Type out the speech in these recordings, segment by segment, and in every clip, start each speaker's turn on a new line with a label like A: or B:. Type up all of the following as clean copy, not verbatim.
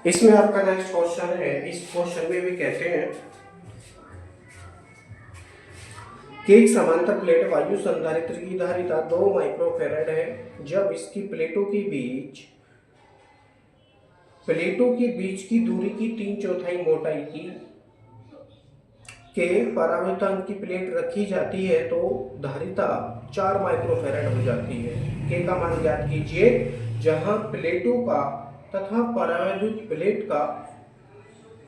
A: इसमें आपका next question है। इस क्वेश्चन में भी कहते हैं कि एक समांतर प्लेट वायु संधारित्र की धारिता 2 माइक्रोफैराड है। जब इसकी प्लेटों के बीच की दूरी की 3/4 मोटाई की के परावर्तन की प्लेट रखी जाती है तो धारिता 4 माइक्रोफैराड हो जाती है। के का मान ज्ञात कीजिए जहां प्लेटों का तथा परावैद्युत प्लेट का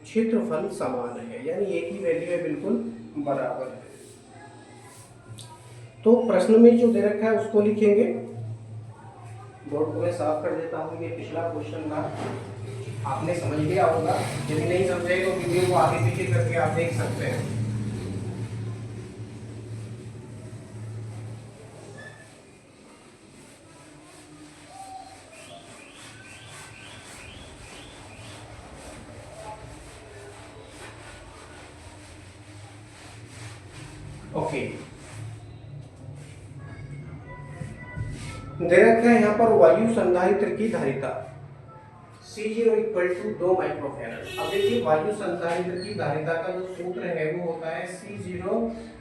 A: क्षेत्रफल समान है, यानी एक ही वैल्यू है, बिल्कुल बराबर है। तो प्रश्न में जो दे रखा है उसको लिखेंगे। बोर्ड को मैं साफ कर देता हूँ। ये पिछला क्वेश्चन था, आपने समझ लिया होगा। यदि नहीं समझे तो वीडियो को आगे पीछे करके आप देख सकते हैं। ओके, दे रखा है यहाँ पर वायु संधारित्र की धारिता C0 = 2 माइक्रोफैराड। अब देखिए वायु संधारित्र की धारिता का जो सूत्र है वो होता है C0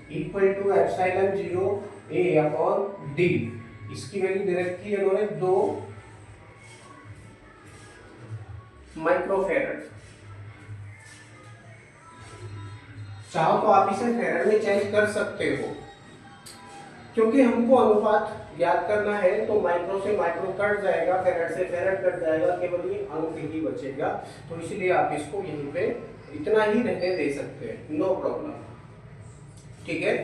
A: = ε0 A/d। इसकी वैल्यू दे रखी है इन्होंने 2 माइक्रोफैराड। चाहो तो आप इसे फैराड में चेंज कर सकते हो, क्योंकि हमको अनुपात याद करना है तो माइक्रो से माइक्रो कट जाएगा, फैराड से फैराड कट जाएगा, केवल ये अंक ही बचेगा। तो इसलिए आप इसको यहीं पे इतना ही रहने दे सकते हैं, नो प्रॉब्लम। ठीक है,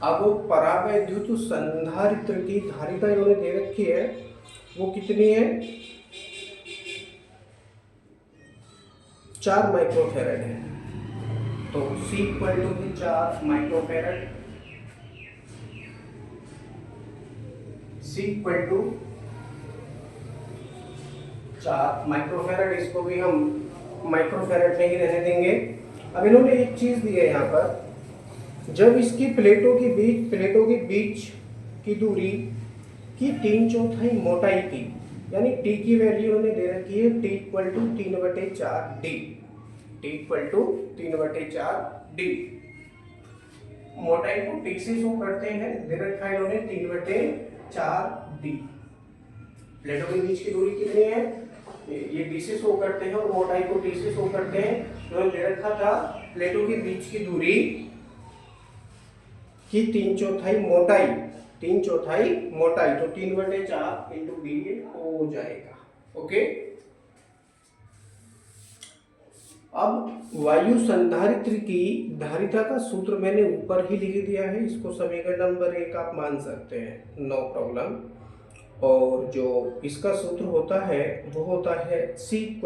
A: अब परावैद्युत संधारित्र की धारिता इन्होंने दे रखी है, वो कितनी है? 4 माइक्रोफैराड है। तो C = 4 माइक्रोफैराड, C = 4 माइक्रोफैराड। इसको भी हम माइक्रोफैराड में ही रहने देंगे। अब इन्होंने एक चीज दी है यहाँ पर, जब इसकी प्लेटों के बीच की दूरी की 3/4 मोटाई की, यानी T की वैल्यू उन्होंने दे रखी है T = 3/4D। T = 3/4D। मोटाई को T से शो करते हैं, दे रखा है इन्होंने 3/4D। प्लेटों के बीच की दूरी कितनी है? ये D से शो करते हैं और मोटाई को T से शो करते हैं। इन्होंने दे रखा था प्लेटों के बीच की दूरी की 3/4 मोटाई, 3/4 मोटाई, तो 3/4 × D हो जाएगा। ओके, अब वायु संधारित्र की धारिता का सूत्र मैंने ऊपर ही लिख दिया है, इसको समीकरण नंबर 1 आप मान सकते हैं, नो प्रॉब्लम। और जो इसका सूत्र होता है वो होता है C =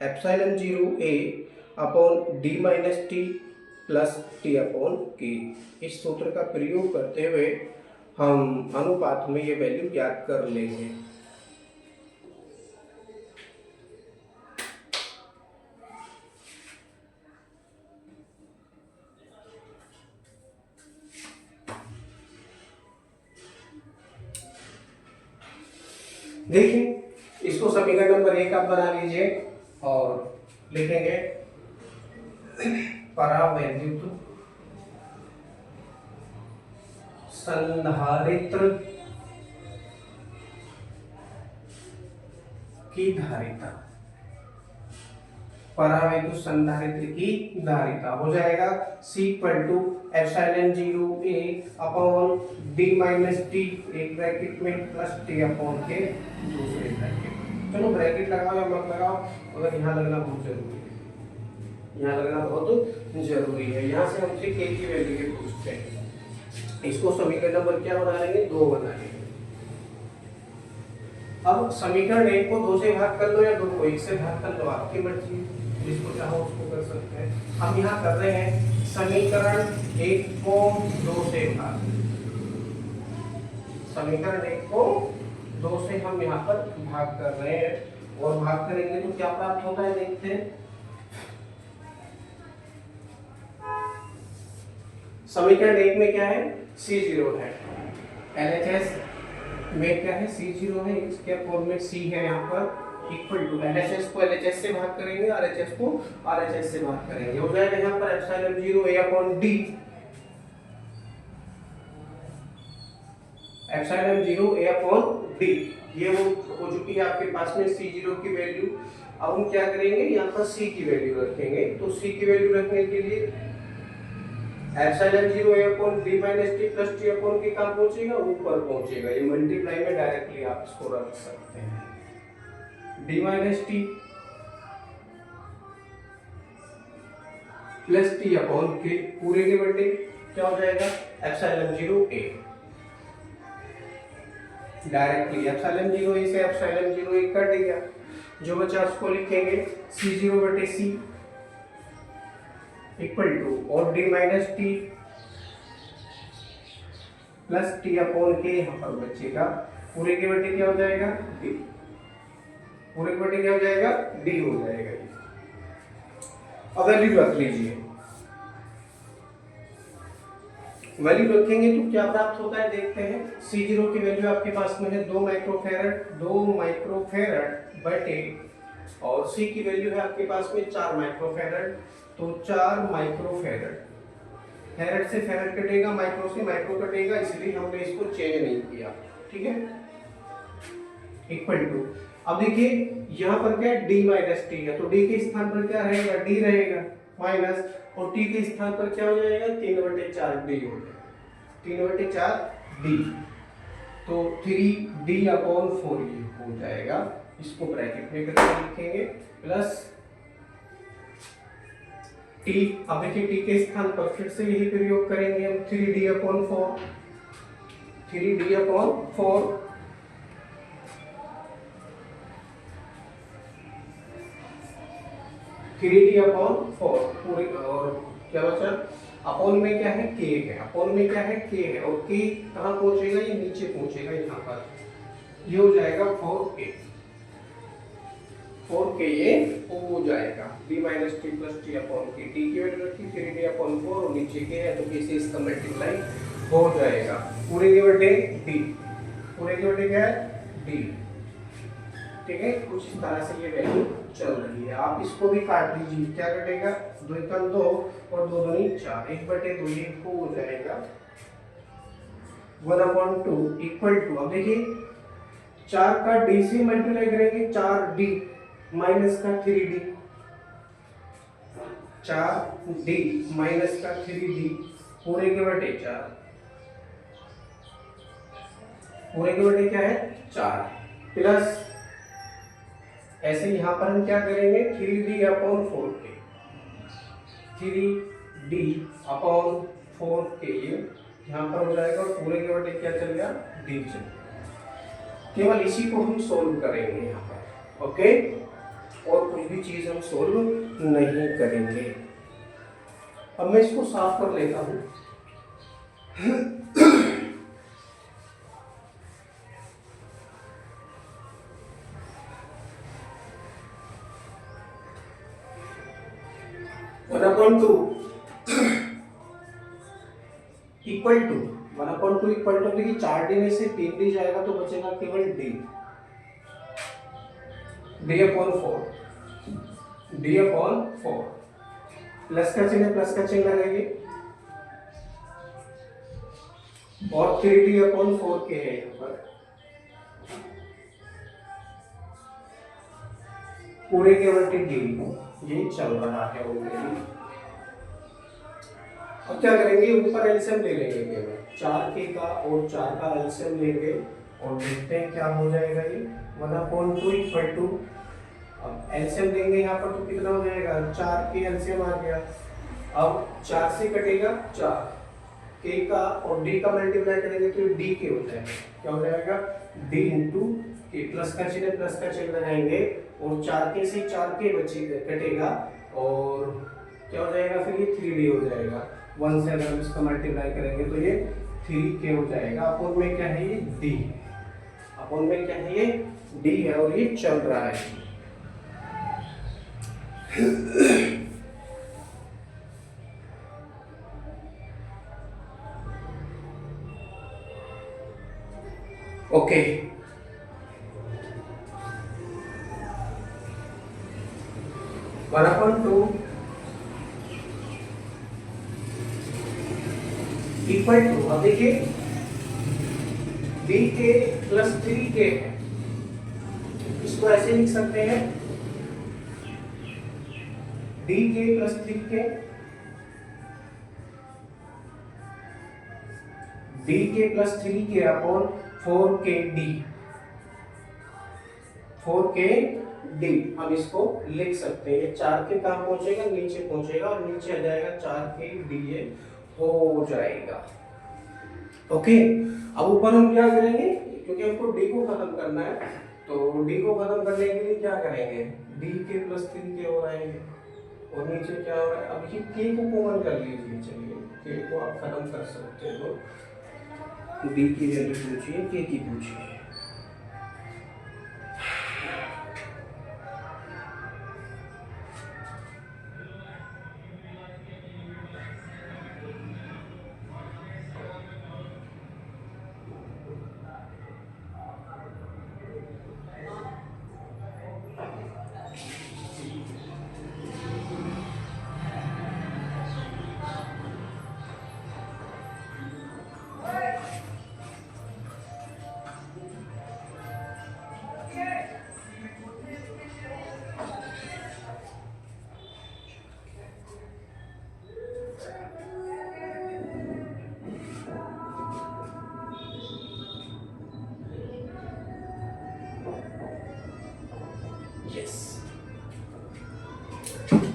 A: ε0 A/d - t + t/k। इस सूत्र का प्रयोग करते हुए हम अनुपात में ये वैल्यू ज्ञात कर लेंगे। देखिए, इसको समीकरण नंबर 1 आप बना लीजिए और लिखेंगे परावैद्युत संधारित्र की धारिता, परावैद्युत संधारित्र की धारिता हो जाएगा C = ε0 A/d - t, एक ब्रैकेट में, प्लस t/k दूसरे ब्रैकेट। चलो ब्रैकेट लगाओ या मत लगाओ, अगर यहाँ लगना बहुत जरूरी है, यहाँ लगना बहुत जरूरी है। यहाँ से हमसे k की वैल्यू पूछते हैं। इसको समीकरण नंबर क्या बना लेंगे? 2 बना लेंगे। अब समीकरण 1 को 2 से भाग कर लो या 2 को 1 से भाग कर लो, आपकी मर्जी, जिसको चाहो उसको कर सकते हैं। हम यहाँ कर रहे हैं समीकरण 1 को 2 से भाग, समीकरण 1 को 2 से हम यहाँ पर भाग कर रहे हैं और भाग करेंगे तो क्या प्राप्त होता है देखते हैं। समीकरण 1 में क्या है? C0 है, LHS में क्या है? C0 है, इसके फॉर्म में C है यहाँ पर, इक्वल टू LHS को LHS से भाग करेंगे, RHS को RHS से भाग करेंगे, हो जाएगा यहाँ पर epsilon 0 A upon D, epsilon 0 A upon D, ये हो चुकी है आपके पास में C0 की वैल्यू। अब हम क्या करेंगे, यहाँ पर C की वैल्यू रखेंगे, तो C की वैल्यू रखने के लिए epsilon 0 A upon D minus T plus T upon के कहाँ पहुंचेगा, ऊपर पहुंचेगा, ये मल्टीप्लाई में डायरेक्टली आप इसको रख सकते हैं, D minus T plus T upon के पूरे के बटे क्या हो जाएगा, epsilon 0 A, directly epsilon 0 A से एप्सिलॉन 0 A कट गया, जो बचा उसको लिखेंगे C0 बटे C इक्वल टू और D minus T plus T upon के, यहाँ पर बचेगा पूरे के बटे क्या हो जाएगा D, पूरे के बटे क्या हो जाएगा D हो जाएगा। अब वैल्यू रख लीजिए, वैल्यू रखेंगे तो क्या प्राप्त होता है देखते हैं। C0 की वैल्यू आपके पास में है 2 माइक्रोफैरड बटे, और C की वैल्यू है आपके पास में 4 माइक्रोफैरड, तो 4 माइक्रोफैरड, फैरड से फैरड कटेगा, माइक्रो से माइक्रो कटेगा, इसलिए हमने इसको चेंज नहीं किया, ठीक है, इक्वल टू। अब देखिए यहाँ पर क्या है D माइनस T है, तो D के स्थान पर क्या रहेगा, D रहेगा माइनस, और T के स्थान पर क्या हो जाएगा 3/4 D हो जाएगा, 3/4 D, तो 3D अपॉन 4 ये हो जाएगा, इसको ब्रैकेट में करके लिखेंगे प्लस T। अब देखिए T के स्थान पर फिर से यही प्रयोग करेंगे हम, 3D upon 4, 3D upon 4 3D upon 4 पूरे, और क्या बचा अपॉन में क्या है K है, अपॉन में क्या है K है, और K कहाँ पहुंचेगा, ये नीचे पहुंचेगा यहाँ पर, ये हो जाएगा 4K, 4K ये हो जाएगा, D minus T plus T upon K, T की वैल्यू रखी 3D अपॉन 4 और नीचे K है, तो K से इसका मल्टीप्लाई हो जाएगा, पूरे के बटे D, पूरे के बटे क्या है D, ठीक है, कुछ इस तरह से ये वैल्यू चल रही है। आप इसको भी काट लीजिए, क्या कटेगा 2 एकम 2 और 2 दूनी 4, 1/2 ये हो जाएगा 1/2 इक्वल टू, अब देखिए 4 का D से मल्टीप्लाई करेंगे 4D माइनस का 3D, 4D माइनस का 3D पूरे के बटे 4, पूरे के बटे क्या है 4, प्लस ऐसे यहाँ पर हम क्या करेंगे 3D upon 4K, 3D upon 4K ये यहाँ पर हो जाएगा, और पूरे के बटे क्या चल गया D चल गया। केवल इसी को हम सोल्व करेंगे यहाँ पर, ओके, और कुछ भी चीज हम सोल्व नहीं करेंगे। अब मैं इसको साफ कर लेता हूँ। 1/2 इक्वल टू 1/2 इक्वल टू, देखिए 4D में से 3D जाएगा तो बचेगा केवल D, D upon 4, D upon 4, plus का चिन्ह रहेगी, और 3D अपॉन 4K है यहाँ पर, पूरे के बटे D, ये चल रहा है ऑलरेडी। अब क्या करेंगे, ऊपर एलसीएम ले लेंगे, केवल 4K का और 4 का एलसीएम लेंगे और देखते हैं क्या हो जाएगा ये 1/2 इक्वल टू, अब एलसीएम लेंगे यहाँ पर तो कितना हो जाएगा 4K एलसीएम आ गया, अब 4 से कटेगा 4, K का और D का मल्टीप्लाई करेंगे तो DK हो जाएगा, क्या हो जाएगा D इंटू K, प्लस का चिन्ह लगाएंगे और 4K से 4K बचेगा कटेगा, और क्या हो जाएगा फिर ये 3D हो जाएगा, 1 से अगर हम इसका मल्टीप्लाई करेंगे तो ये 3K हो जाएगा, अपोन में क्या है ये D, अपोन में क्या है ये D है, और ये चल रहा है। ओके 1/2 इक्वल टू, अब देखिए dk प्लस 3k है, इसको ऐसे लिख सकते हैं dk plus 3k, dk plus 3k upon 4kd, 4kd हम इसको लिख सकते हैं। 4k कहाँ पहुंचेगा, नीचे पहुंचेगा और नीचे आ जाएगा 4kd ये हो जाएगा। ओके, अब ऊपर हम क्या करेंगे, क्योंकि हमको d को खत्म करना है, तो d को खत्म करने के लिए क्या करेंगे, dk प्लस 3k हो रहेंगे और नीचे क्या हो रहा है, अब ये k को कॉमन कर लीजिए, चलिए k को आप खत्म कर सकते हो, d की वैल्यू पूछिए, k की पूछिए।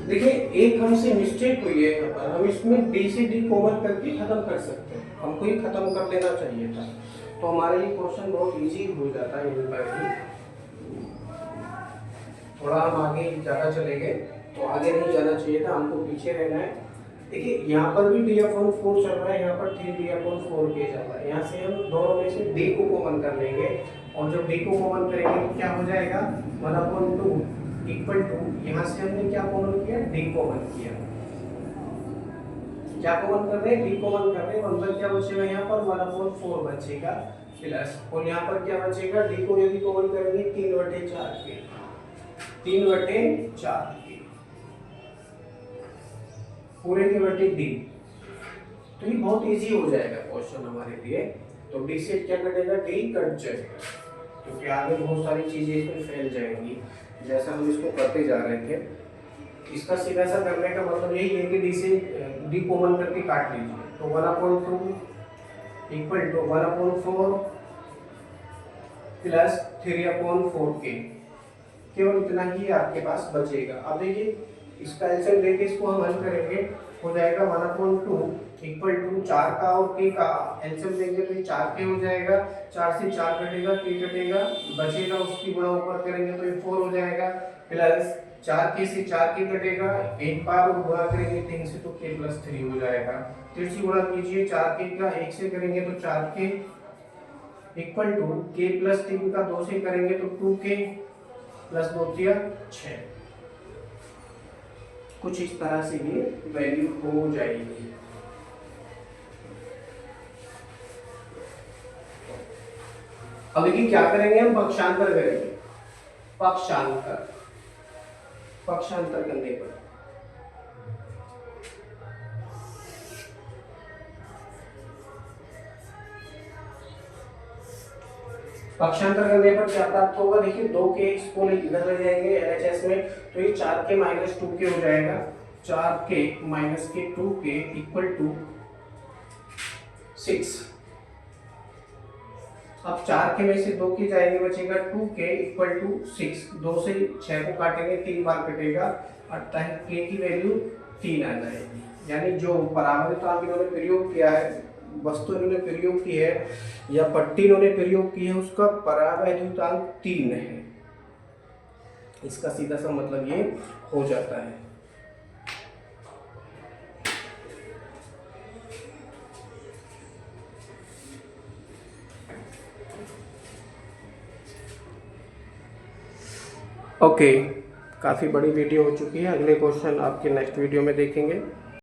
A: देखिए एक हमसे मिस्टेक हुई है यहाँ पर, हम इसमें d से d कॉमन करके खत्म कर सकते हैं, हमको ये खत्म कर लेना चाहिए था, तो हमारे लिए क्वेश्चन बहुत इजी हो जाता है। इन पर थोड़ा हम आगे ज़्यादा चले गए, तो आगे नहीं जाना चाहिए था, हमको पीछे रहना है। देखिए यहाँ पर भी d/4 चल रहा है, यहाँ पर 3d/4k चल रहा है, यहाँ से हम दोनों में से d को कॉमन कर लेंगे, और जब d को कॉमन करेंगे तो क्या हो जाएगा, 1/2 इक्वल टू, यहाँ से हमने क्या कॉमन किया, d कॉमन किया, क्या कॉमन कर रहे हैं, d कॉमन कर रहे हैं, और अंदर क्या बचेगा, यहाँ पर 1/4 बचेगा प्लस, और यहाँ पर क्या बचेगा, d को यदि कॉमन करेंगे 3/4 के, 3/4 के पूरे के बटे d, तो ये बहुत इजी हो जाएगा क्वेश्चन हमारे लिए। तो d से क्या कटेगा, d कट जाएगा, क्योंकि आगे बहुत सारी चीजें इसमें फैल जाएंगी जैसा हम इसको करते जा रहे थे। इसका सीधा सा करने का मतलब यही है कि d से d कॉमन करके काट लीजिए, तो 1/2 इक्वल टू 1/4 प्लस 3/4k, केवल इतना ही आपके पास बचेगा। अब देखिए इसका एलसीएम लेके इसको हम हल करेंगे, हो जाएगा 1/2 इक्वल टू 4 का और k का एलसीएम लेंगे तो ये 4k हो जाएगा, 4 से 4 कटेगा, k कटेगा, बचेगा उसकी गुणा ऊपर करेंगे तो ये 4 हो जाएगा, प्लस 4k से 4k कटेगा, एक बार और गुणा करेंगे 3 से तो k प्लस 3 हो जाएगा। तिरछी गुणा कीजिए, 4k का 1 से करेंगे तो 4k equal to k plus 3 का 2 से करेंगे तो 2k प्लस 2 6, कुछ इस तरह से ये वैल्यू हो जाएगी। अब देखिए क्या करेंगे, हम पक्षांतर करेंगे, पक्षांतर, पक्षांतर करने पर पक्षांतर करने पर क्या प्राप्त होगा, देखिए 2k इसको इधर ले जाएंगे LHS में, तो ये 4k माइनस 2k हो जाएगा, 4k माइनस के 2k इक्वल टू 6। अब 4k में से 2k जाएंगे, बचेगा 2k इक्वल टू 6, 2 से 6 को काटेंगे 3 बार कटेगा, अतः k की वैल्यू 3 आ जाएगी, यानी जो परावर्तिता इन्होंने प्रयोग किया है, वस्तु इन्होंने प्रयोग की है या पट्टी इन्होंने प्रयोग की है, उसका परावैद्युतांक 3 है। इसका सीधा सा मतलब ये हो जाता है। ओके, काफ़ी बड़ी वीडियो हो चुकी है, अगले क्वेश्चन आपके नेक्स्ट वीडियो में देखेंगे।